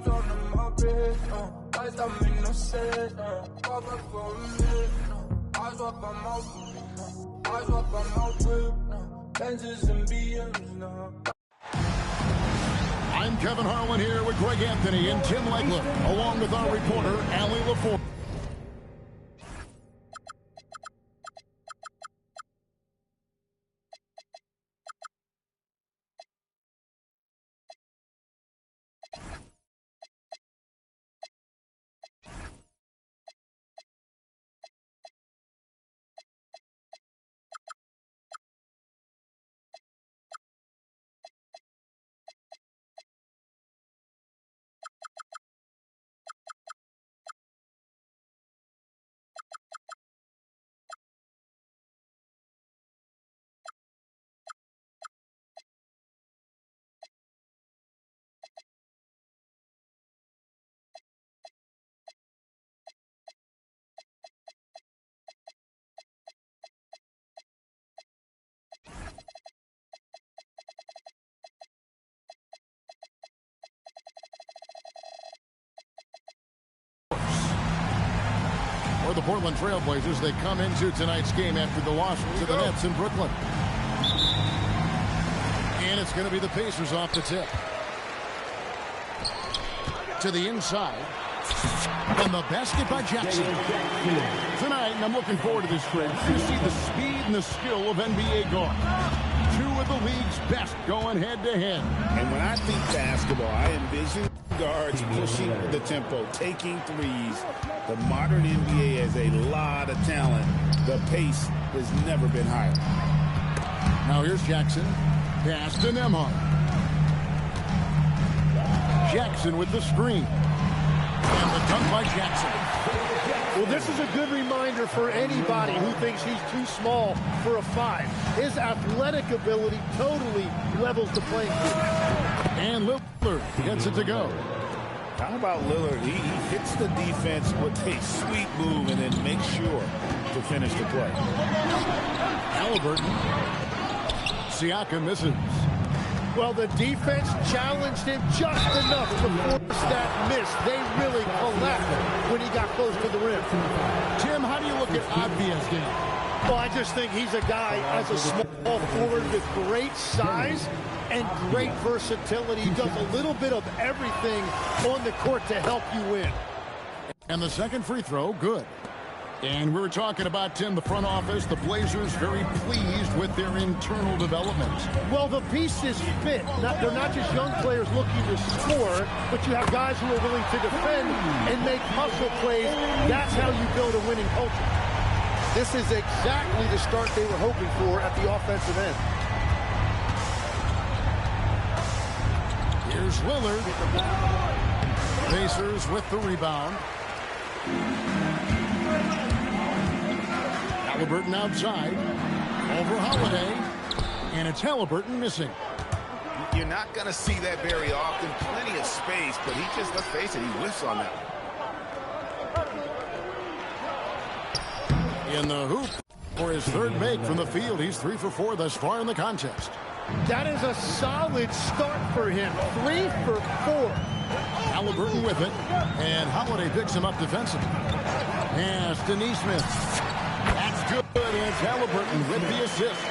Diamonds on my wrist, lights that make no sense. Pop up for a minute, eyes up on my whip, Benzes and BMs now. I'm Kevin Harlan here with Greg Anthony and Tim Legler, along with our reporter, Allie LaForge. For the Portland Trailblazers, they come into tonight's game after the loss to the Nets in Brooklyn. And it's going to be the Pacers off the tip. To the inside. And the basket by Jackson. Tonight, and I'm looking forward to this trip, you see the speed and the skill of NBA guard. Two of the league's best going head-to-head. And when I think basketball, I envision guards pushing the tempo, taking threes. The modern NBA has a lot of talent. The pace has never been higher. Now here's Jackson. Pass to Nembhard. Jackson with the screen. And the dunk by Jackson. Well, this is a good reminder for anybody who thinks he's too small for a 5. His athletic ability totally levels the playing field. And Lillard gets it to go. How about Lillard? He hits the defense with a sweet move and then makes sure to finish the play. Halliburton. Siakam misses. Well, the defense challenged him just enough to force that miss. They really collapsed when he got close to the rim. Tim, how do you look at Obvious game? Well, I just think he's a guy as a small forward with great size and great versatility. He does a little bit of everything on the court to help you win. And the second free throw, good. And we were talking about, Tim, the front office, the Blazers very pleased with their internal development. Well, the pieces fit. They're not just young players looking to score, but you have guys who are willing to defend and make hustle plays. That's how you build a winning culture. This is exactly the start they were hoping for at the offensive end. Here's Lillard. Pacers with the rebound. Halliburton outside. Over Holiday. And it's Halliburton missing. You're not going to see that very often. Plenty of space, but he just, let's face it, he whiffs on that. In the hoop for his third make from the field. He's 3 for 4 thus far in the contest. That is a solid start for him. 3 for 4. Halliburton with it. And Holiday picks him up defensively. Pass to Nesmith. That's good. It's Halliburton with the assist.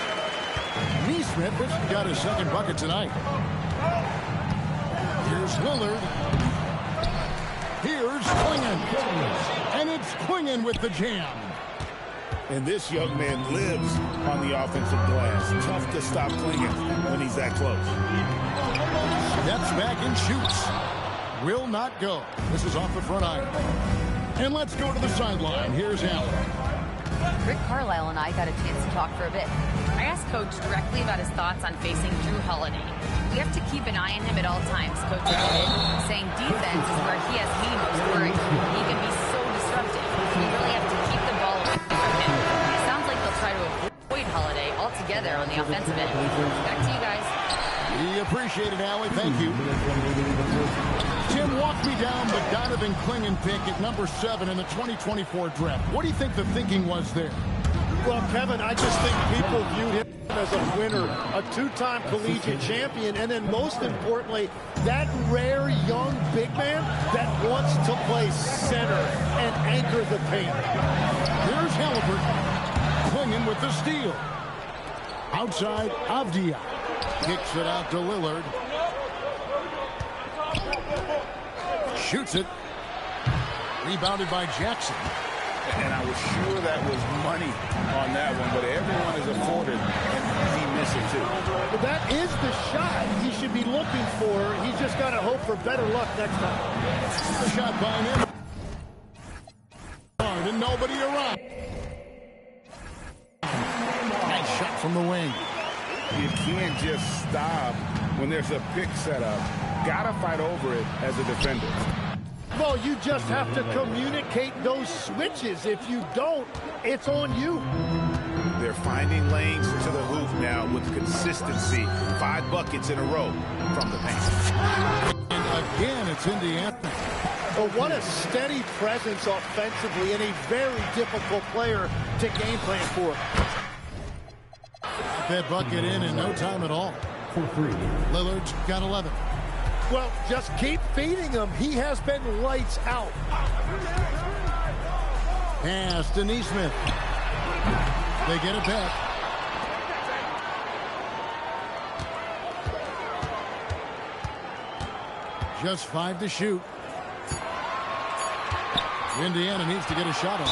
Nesmith has got his second bucket tonight. Here's Lillard. Here's Klingon. And it's Klingon with the jam. And this young man lives on the offensive glass. Tough to stop Klingon when he's that close. Steps back and shoots. Will not go. This is off the front iron. And let's go to the sideline. Here's Allen. Rick Carlisle and I got a chance to talk for a bit. I asked Coach directly about his thoughts on facing Drew Holiday. We have to keep an eye on him at all times, Coach admitted, saying defense is where he has me most worried. He can be so disruptive. We really have to keep the ball away from him. It sounds like they'll try to avoid Holiday altogether on the offensive end. Back to you guys. We appreciate it, Allie. Thank you. Tim, walk me down the Donovan Klingon pick at number 7 in the 2024 draft. What do you think the thinking was there? Well, Kevin, I just think people viewed him as a winner, a two-time collegiate champion, and then most importantly, that rare young big man that wants to play center and anchor the paint. Here's Halliburton clinging with the steal. Outside, Avdia kicks it out to Lillard. Shoots it. Rebounded by Jackson. And I was sure that was money on that one, but everyone is afforded an easy miss it too. But that is the shot he should be looking for. He's just got to hope for better luck next time. The shot by him. And nobody around. Nice shot from the wing. You can't just stop when there's a pick set up. Gotta fight over it as a defender. Well, you just have to communicate those switches. If you don't, it's on you. They're finding lanes to the hoop now with consistency. 5 buckets in a row from the paint. And again, it's Indiana. But what a steady presence offensively and a very difficult player to game plan for. That bucket in no time at all. Lillard's got 11. Well, just keep feeding him. He has been lights out. Pass to Neesmith. They get it back. Just 5 to shoot. Indiana needs to get a shot on.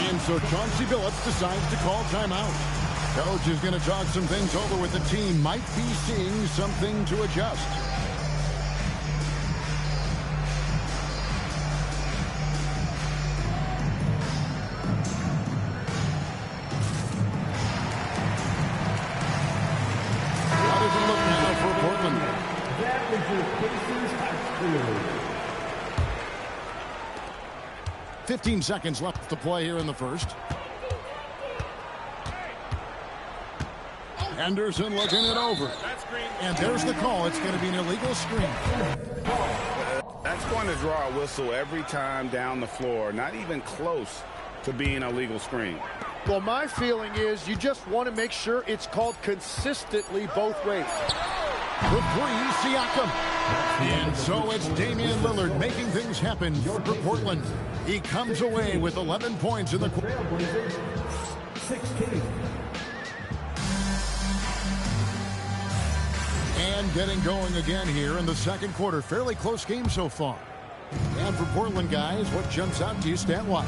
And so Chauncey Billups decides to call timeout. Coach is going to talk some things over with the team. Might be seeing something to adjust. How does it look now for Portland? That is your Pacers have cleared. 15 seconds left to play here in the first. Henderson looking it over. And there's the call. It's going to be an illegal screen. That's going to draw a whistle every time down the floor. Not even close to being a legal screen. Well, my feeling is you just want to make sure it's called consistently both ways. The 3, Siakam. And so it's Damian Lillard making things happen for Portland. He comes away with 11 points in the quarter. 16. And getting going again here in the second quarter. Fairly close game so far. And for Portland, guys, what jumps out to you stat-wise?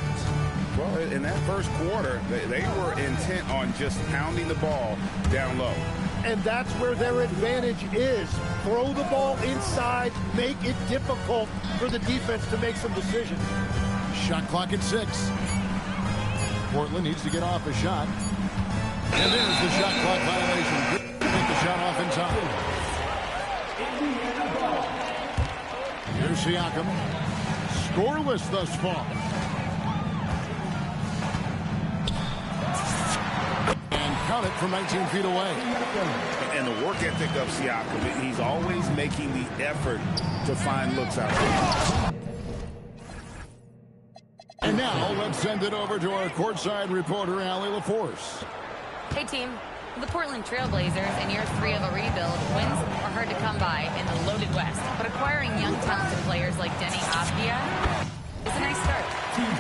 Well, in that first quarter, they were intent on just pounding the ball down low. And that's where their advantage is. Throw the ball inside, make it difficult for the defense to make some decisions. Shot clock at 6. Portland needs to get off a shot. And there's the shot clock violation. Good to take the shot off in time. Here's Siakam. Scoreless thus far. And count it from 19 feet away. And the work ethic of Siakam, he's always making the effort to find looks out there. And now let's send it over to our courtside reporter, Allie LaForce. Hey, team. The Portland Trailblazers, in year 3 of a rebuild, wins are hard to come by in the loaded West. But acquiring young, talented players like Denny Avdia is a nice start.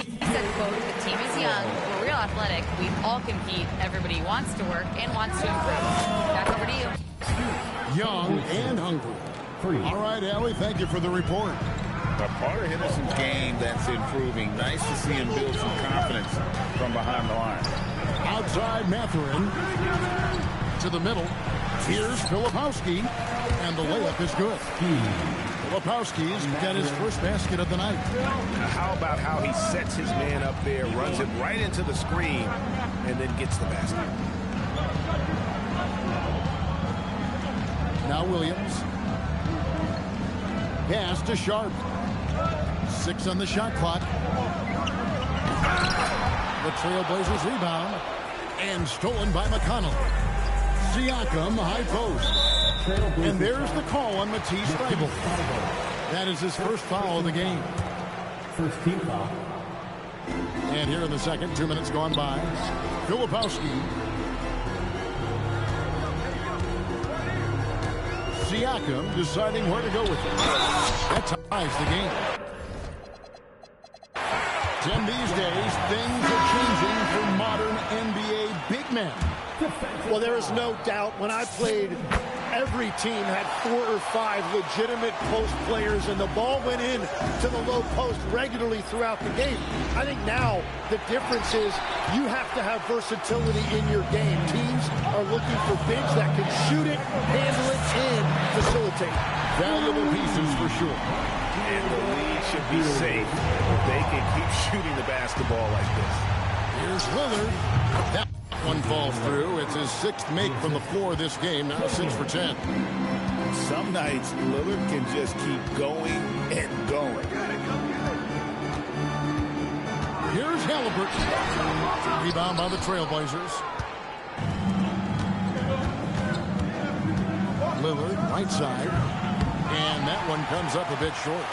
He said, quote, "The team is young, we're real athletic, we all compete, everybody wants to work and wants to improve." Back over to you. Young and hungry. All right, Allie, thank you for the report. A part of Henderson's game that's improving. Nice to see him build some confidence from behind the line. Outside Mathurin to the middle. Here's Filipowski, and the layup is good. Filipowski's got his first basket of the night. How about how he sets his man up there, runs it right into the screen, and then gets the basket. Now Williams. Pass to Sharp. 6 on the shot clock. The Trailblazers rebound. And stolen by McConnell. Siakam, high post. And there's the call on Matisse Thybulle. That is his first foul of the game. First team foul. And here in the second, 2 minutes gone by. Filipowski. Siakam deciding where to go with it. That ties the game. Tim, these days, things are changing for modern NBA big men. Well, there is no doubt when I played, every team had 4 or 5 legitimate post players, and the ball went in to the low post regularly throughout the game. I think now the difference is you have to have versatility in your game. Teams are looking for bigs that can shoot it, handle it, and facilitate. Valuable pieces for sure. And the lead should be safe if they can keep shooting the basketball like this. Here's Lillard. That one falls through. It's his 6th make from the floor this game, now 6 for 10. Some nights, Lillard can just keep going and going. Here's Halliburton. Rebound by the Trailblazers. Lillard, right side. And that one comes up a bit short.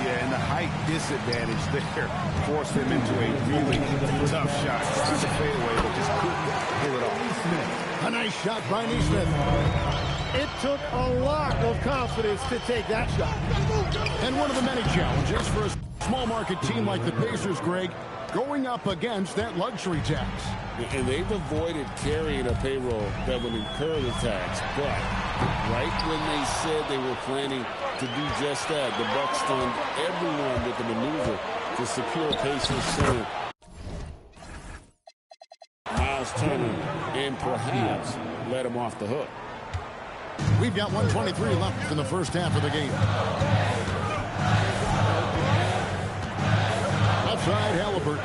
Yeah, and the height disadvantage there forced him into a really tough shot. Tried to fade away, but just couldn't pull it off. A nice shot by Nesmith. It took a lot of confidence to take that shot. And one of the many challenges for a small market team like the Pacers, Greg, going up against that luxury tax. And they've avoided carrying a payroll that would incur the tax, but right when they said they were planning to do just that, the Bucks stunned everyone with the maneuver to secure Pacers center Miles Turner and perhaps let him off the hook. We've got 1:23 left in the first half of the game. Left side, Halliburton.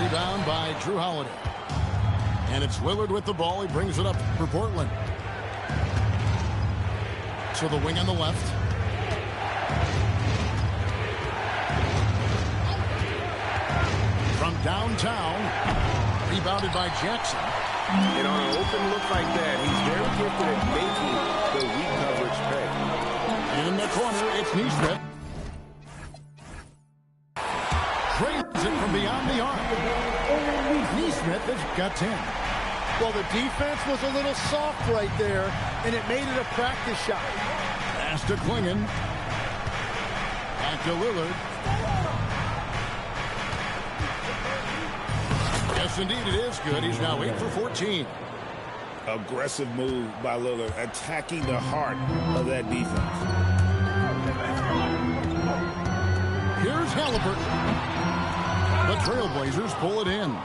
Rebound by Drew Holiday. And it's Lillard with the ball. He brings it up for Portland. To the wing on the left. From downtown. Rebounded by Jackson. And on an open look like that, he's very gifted at making the weak coverage pay. In the corner, it's Nesmith. Trades it from beyond the arc. Nesmith has got 10. Well, the defense was a little soft right there, and it made it a practice shot. Pass to Klingon. Back to Lillard. Yes, indeed, it is good. He's now 8 for 14. Aggressive move by Lillard, attacking the heart of that defense. Here's Halliburton. The Trailblazers pull it in.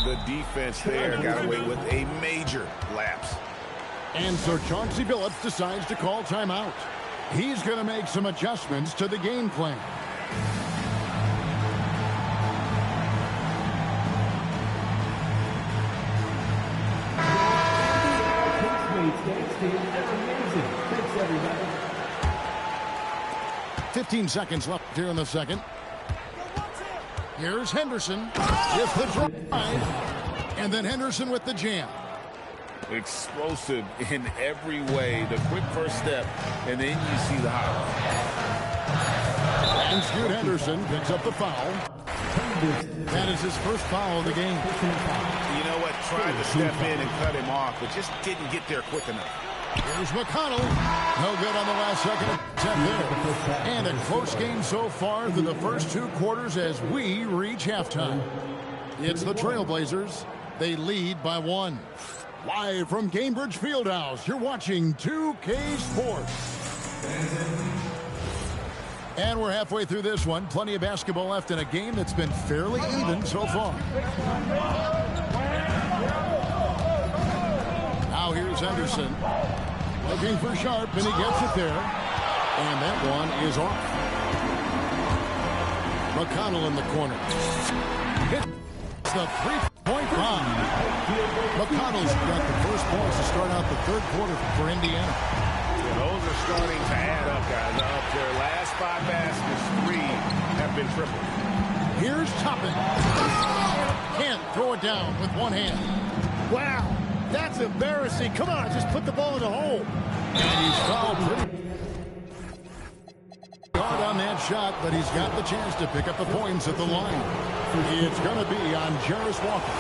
The defense there got away with a major lapse. And so Chauncey Billups decides to call timeout. He's going to make some adjustments to the game plan. Everybody. 15 seconds left here in the second. Here's Henderson with the drive. And then Henderson with the jam. Explosive in every way. The quick first step, and then you see the highlight. And Scoot Henderson picks up the foul. That is his first foul of the game. You know what? Tried to step in and cut him off, but just didn't get there quick enough. Here's McConnell. No good on the last second attempt there. And a close game so far through the first 2 quarters as we reach halftime. It's the Trailblazers. They lead by 1. Live from Cambridge Fieldhouse, you're watching 2K Sports. And we're halfway through this one. Plenty of basketball left in a game that's been fairly even so far. Now here's Henderson. Looking for Sharp, and he gets it there. And that one is off. McConnell in the corner. Hits the three-point bomb. McConnell's got the first points to start out the third quarter for Indiana. And those are starting to add up, guys. Up their last 5 baskets, 3 have been tripled. Here's Toppin. Can't throw it down with one hand. Wow, that's embarrassing. Come on, just put the ball in the hole. And he's fouled pretty hard on that shot, but he's got the chance to pick up the points at the line. It's going to be on Jarace Walker.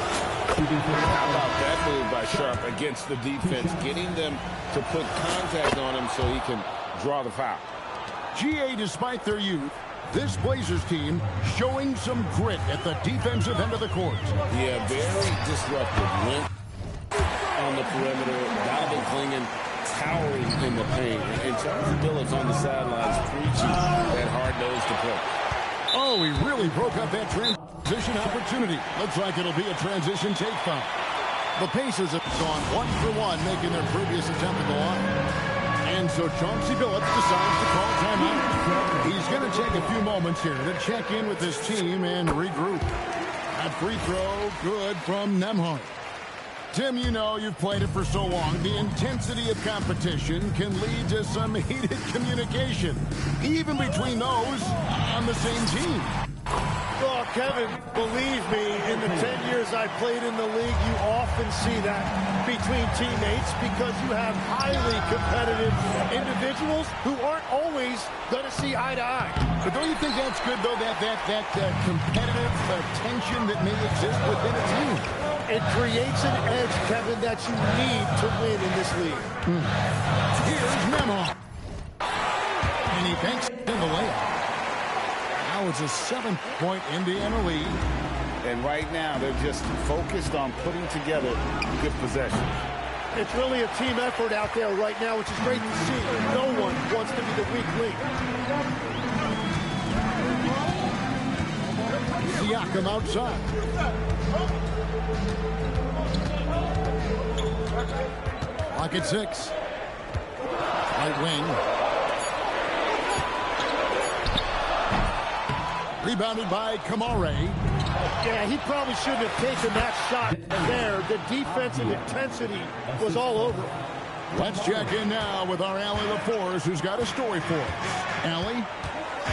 How about that move by Sharpe against the defense, getting them to put contact on him so he can draw the foul. GA, despite their youth, this Blazers team showing some grit at the defensive end of the court. Yeah, very disruptive. Went on the perimeter, Donovan Clingan towering in the paint, and Chauncey Billups on the sidelines preaching that hard-nosed approach. Oh, he really broke up that transition opportunity. Looks like it'll be a transition take foul. The Pacers have gone 1-for-1, making their previous attempt at the line. And so Chauncey Billups decides to call timeout. He's going to take a few moments here to check in with his team and regroup. That free throw, good from Nembhard. Tim, you know, you've played it for so long. The intensity of competition can lead to some heated communication, even between those on the same team. Oh, Kevin, believe me, in the 10 years I played in the league, you often see that between teammates because you have highly competitive individuals who aren't always going to see eye to eye. But don't you think that's good, though, that competitive tension that may exist within a team? It creates an edge, Kevin, that you need to win in this league. Here's Nembhard. And he banks in the layup. Now it's a 7-point Indiana lead. And right now, they're just focused on putting together good possession. It's really a team effort out there right now, which is great to see. No one wants to be the weak link. Siakam outside. Clock at 6. Right wing. Rebounded by Kamare. Yeah, he probably shouldn't have taken that shot there. The defensive intensity was all over. Let's check in now with our Allie LaForce, who's got a story for us. Allie?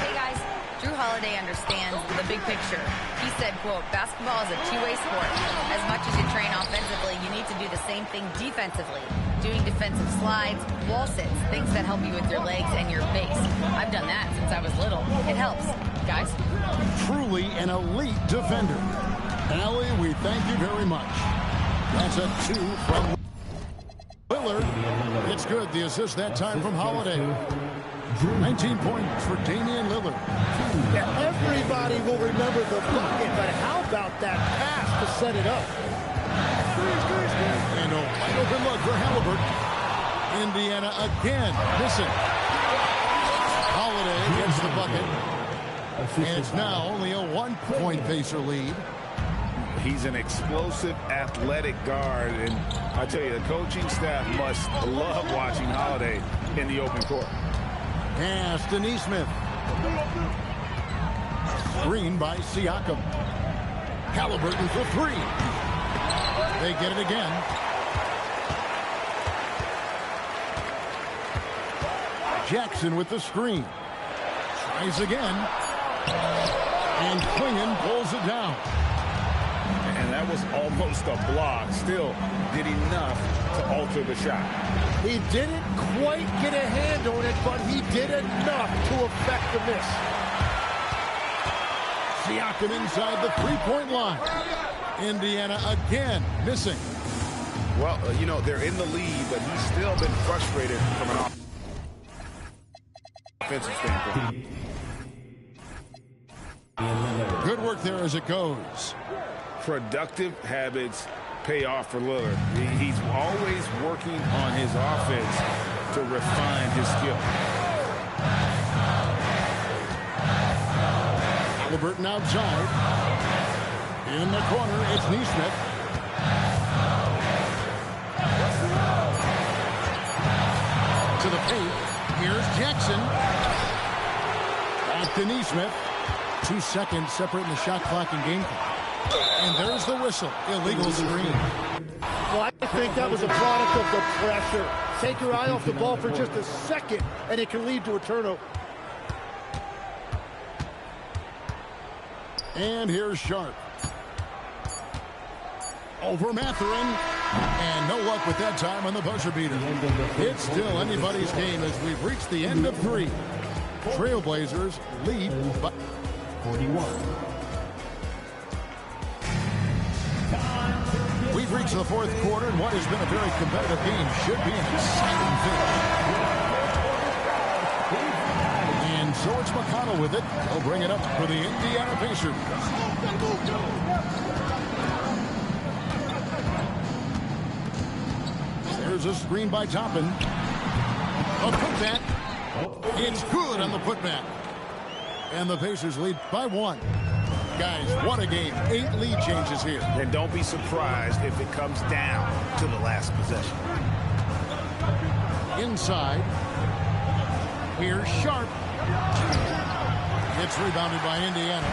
Hey, guys. Jrue Holiday understands the big picture. He said, quote, basketball is a two-way sport. As much as you train offensively, you need to do the same thing defensively. Doing defensive slides, wall sits, things that help you with your legs and your base. I've done that since I was little. It helps. Guys? Truly an elite defender. Allie, we thank you very much. That's a 2 from Lillard. It's good. The assist that time from Holiday. 19 points for Damian Lillard. Yeah, everybody will remember the bucket, but how about that pass to set it up? And a wide open look for Halliburton. Indiana again missing. Holiday gets the bucket. And it's now only a 1-point Pacer lead. He's an explosive, athletic guard, and I tell you, the coaching staff must love watching Holiday in the open court. Pass to Nesmith. Screen by Siakam. Halliburton for 3. They get it again. Jackson with the screen. Tries again. And Clingan pulls it down. And that was almost a block. Still did enough to alter the shot. He didn't quite get a hand on it, but he did enough to affect the miss. Siakam inside the 3-point line. Indiana again missing. Well, you know, they're in the lead, but he's still been frustrated from an offensive standpoint. Good work there as it goes. Productive habits pay off for Lillard. He's always working on his offense to refine his skill. Halliburton outside. In the corner, it's Nesmith. To the paint. Here's Jackson. Back to Nesmith. 2 seconds separating the shot clock and game clock. And there's the whistle. Illegal screen. Well, I think that was a product of the pressure. Take your eye off the ball for just a second, and it can lead to a turnover. And here's Sharpe. Over Mathurin. And no luck with that time on the buzzer beater. It's still anybody's game as we've reached the end of 3. Trailblazers lead by 41. We've reached the fourth quarter, and what has been a very competitive game should be an exciting finish. And so it's McConnell with it. He'll bring it up for the Indiana Pacers. There's a screen by Toppin. A putback. It's good on the putback. And the Pacers lead by 1. Guys, what a game. 8 lead changes here. And don't be surprised if it comes down to the last possession. Inside. Here's Sharp. It's rebounded by Indiana.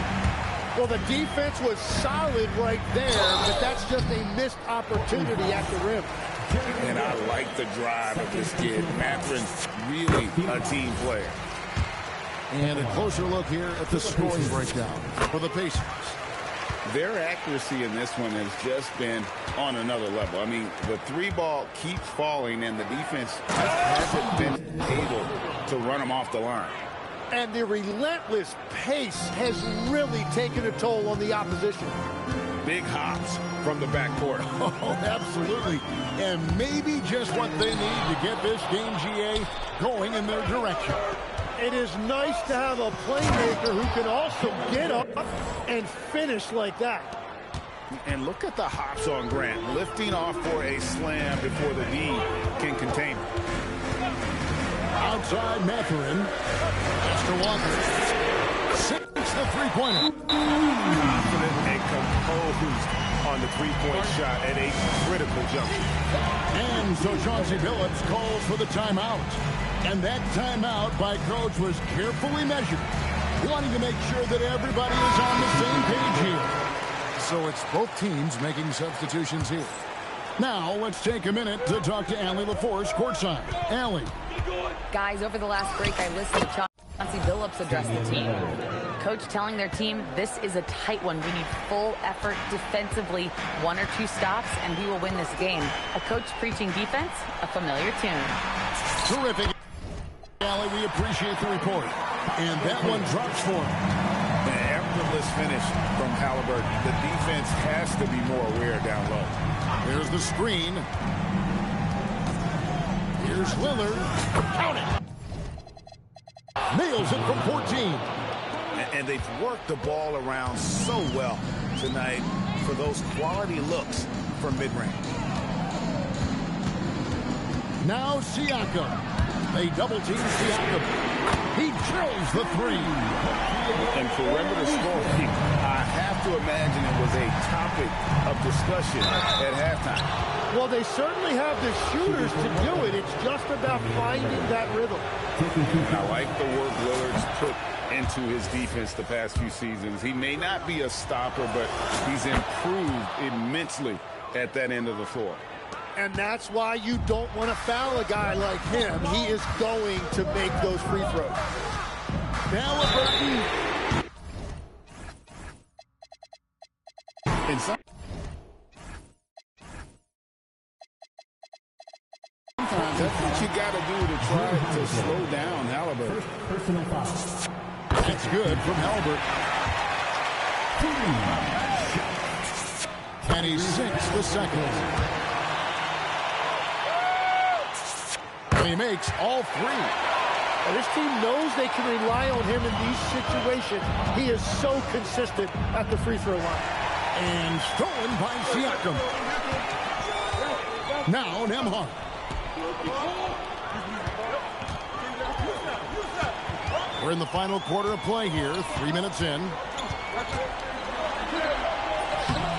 Well, the defense was solid right there, but that's just a missed opportunity at the rim. And I like the drive of this kid. Mathurin's really a team player. And a closer look here at the scoring breakdown for the Pacers. Their accuracy in this one has just been on another level. I mean, the 3-ball keeps falling, and the defense hasn't been able to run them off the line. And the relentless pace has really taken a toll on the opposition. Big hops from the backcourt. Oh, absolutely. And maybe just what they need to get this game, GA, going in their direction. It is nice to have a playmaker who can also get up and finish like that. And look at the hops on Grant, lifting off for a slam before the D can contain him. Outside Mathurin. Chester Walker. Sinks the three-pointer. Confident and composed on the three-point shot at a critical juncture. And so Chauncey Billups calls for the timeout. And that timeout by Coach was carefully measured, wanting to make sure that everybody is on the same page here. So it's both teams making substitutions here. Now let's take a minute to talk to Allie LaForce courtside. Allie. Guys, over the last break, I listened to Chauncey Billups address the team. Coach telling their team, this is a tight one. We need full effort defensively, 1 or 2 stops, and we will win this game. A coach preaching defense, a familiar tune. Terrific. Allie, we appreciate the report. And that one drops for him. An effortless finish from Halliburton. The defense has to be more aware down low. There's the screen. Here's Lillard. Count it. Nails it from 14. And they've worked the ball around so well tonight for those quality looks from mid-range. Now Siakam. They double-team Siakam. He drills the 3. And perimeter scoring, I have to imagine it was a topic of discussion at halftime. Well, they certainly have the shooters to do it. It's just about finding that rhythm. I like the work Lillard's put into his defense the past few seasons. He may not be a stopper, but he's improved immensely at that end of the floor. And that's why you don't want to foul a guy like him. He is going to make those free throws. Halliburton. Sometimes that's what you got to do to try to slow down Halliburton. Personal foul. That's good from Halliburton. And he sinks the second. He makes all 3. And this team knows they can rely on him in these situations. He is so consistent at the free throw line. And stolen by Siakam. Now Nembhard. We're in the final quarter of play here. 3 minutes in.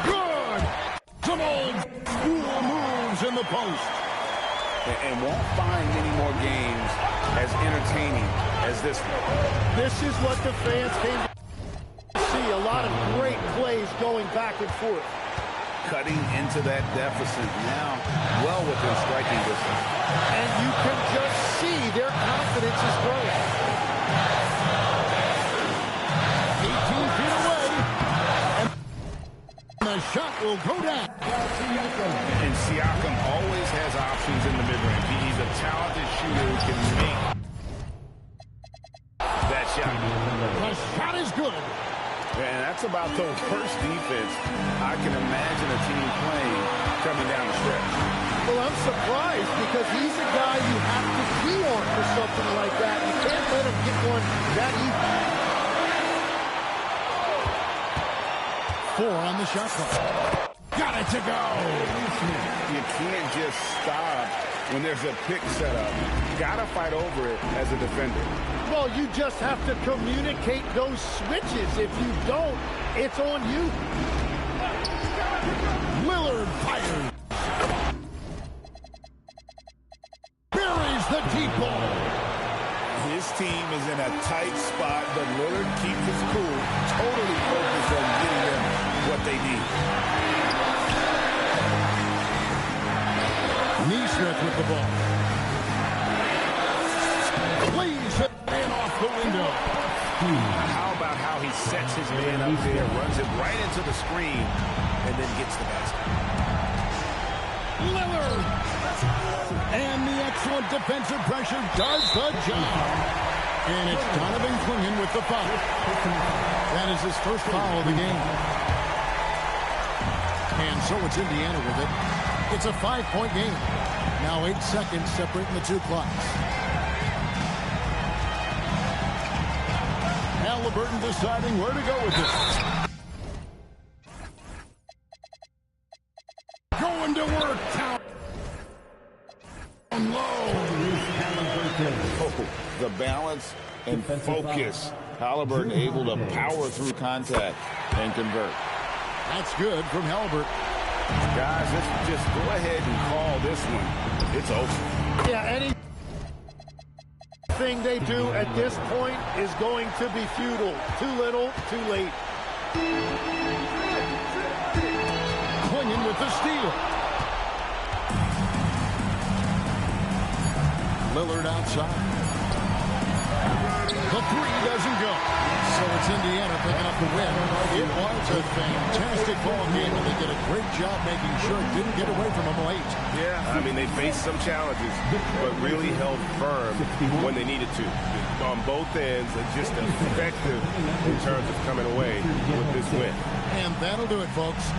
Good! Jamal cool moves in the post. And won't find many more games as entertaining as this one. This is what the fans came to see. A lot of great plays going back and forth. Cutting into that deficit now, well within striking distance. And you can just see their confidence is growing. 18 feet away. And the shot will go down. And Siakam always has options in the mid-range. He's a talented shooter who can make That's about the worst defense I can imagine a team playing coming down the stretch. Well, I'm surprised because he's a guy you have to key on for something like that. You can't let him get one that easy. 4 on the shot clock. Got it to go. You can't just stop when there's a pick set up. Got to fight over it as a defender. Well, you just have to communicate those switches. If you don't, it's on you. Lillard fires. Buries the deep ball. His team is in a tight spot, but Lillard keeps his cool, totally focused on getting them what they need. Nesmith with the ball. Plays it and off the window. How about how he sets his man up there, runs it right into the screen, and then gets the basket. Lillard. And the excellent defensive pressure does the job. And it's Donovan Clingan with the foul. That is his first foul of the game. And so it's Indiana with it. It's a 5-point game. Now 8 seconds separating the two clocks. Halliburton deciding where to go with this. Going to work. Down low. Oh, the balance and focus. Halliburton able to power through contact and convert. That's good from Halliburton. Guys, let's just go ahead and call this one. It's over. Yeah, anything they do at this point is going to be futile. Too little, too late. Clingan with the steal. Lillard outside. The three doesn't go. So it's Indiana picking up the win. It was a fantastic ball game, and they did a great job making sure it didn't get away from them late. Yeah, I mean, they faced some challenges, but really held firm when they needed to. On both ends, and just effective in terms of coming away with this win. And that'll do it, folks.